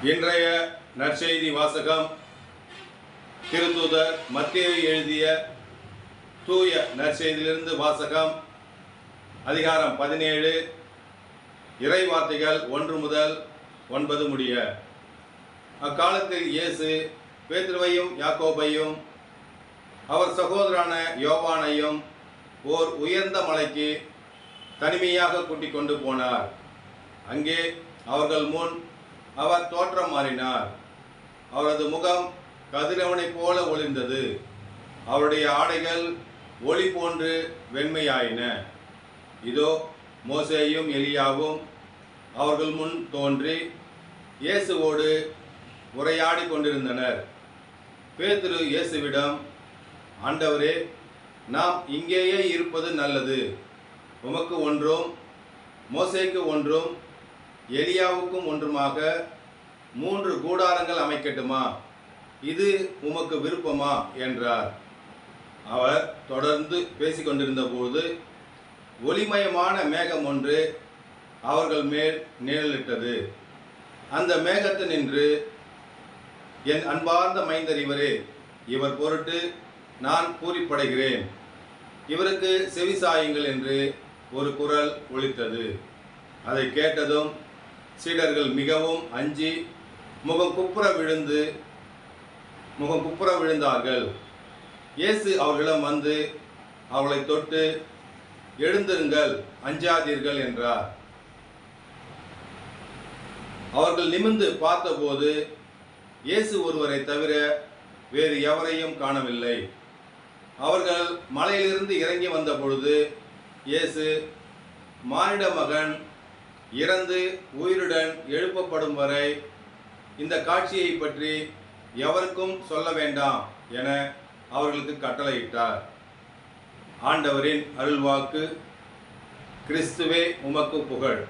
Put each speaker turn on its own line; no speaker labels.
இன்றைய நற்செய்தி வாசகம் திருத்தூதர் மத்தேயு எழுதிய தூய நற்செய்தியிலிருந்து வாசகம். அதிகாரம் 17, இறை வார்த்தைகள் 1 முதல் 9 முடிய. அக்காலத்தில் இயேசு பேதுருவையும் யாக்கோபையும் அவர் சகோதரரான யோவானையும் ஓர் உயர்ந்த மலைக்கு தனிமையாக கூட்டிக் கொண்டு போனார். அங்கே அவர்கள் முன் அவர் தோற்றம் மாறினார். அவரது முகம் கதிரவனைப் போல ஒளிர்ந்தது. அவருடைய ஆடைகள் ஒளி போன்று வெண்மையாயின. இதோ மோசேயும் எலியாவும் அவர்கள் முன் தோன்றி இயேசுவோடு உரையாடி கொண்டிருந்தனர். பேதுரு இயேசுவிடம், ஆண்டவரே, நாம் இங்கேயே இருப்பது நல்லது. உமக்கு ஒன்றும் மோசேக்கு ஒன்றும் எலியாவுக்கும் ஒன்றுமாக 3 கூடாரங்கள் அமைக்கட்டுமா? இது உமக்கு விருப்பமா என்றார். அவர் தொடர்ந்து பேசிக்கொண்டிருந்த போது ஒளிமயமான மேகம் ஒன்று அவர்கள் மேல் நிழலிட்டது. அந்த மேகத்தினின்று, என் அன்பார்ந்த மைந்தர் இவரே, இவர் பொருட்டு நான் பூரிப்படைகிறேன், இவருக்கு செவிசாயுங்கள் என்று ஒரு குரல் ஒலித்தது. அதை கேட்டதும் சீடர்கள் மிகவும் அஞ்சி முகம் குப்புற விழுந்தார்கள். இயேசு அவர்களிடம் வந்து அவளை தொட்டு, எழுந்திருங்கள், அஞ்சாதீர்கள் என்றார். அவர்கள் நிமிர்ந்து பார்த்தபோது இயேசு ஒருவரை தவிர வேறு எவரையும் காணவில்லை. அவர்கள் மலையிலிருந்து இறங்கி வந்த பொழுது இயேசு, மானிட மகன் இறந்து உயிருடன் எழுப்பப்படும் வரை இந்த காட்சியை பற்றி எவருக்கும் சொல்ல வேண்டாம் என அவர்களுக்கு கட்டளையிட்டார். ஆண்டவரின் அருள்வாக்கு. கிறிஸ்துவே உமக்கு புகழ்.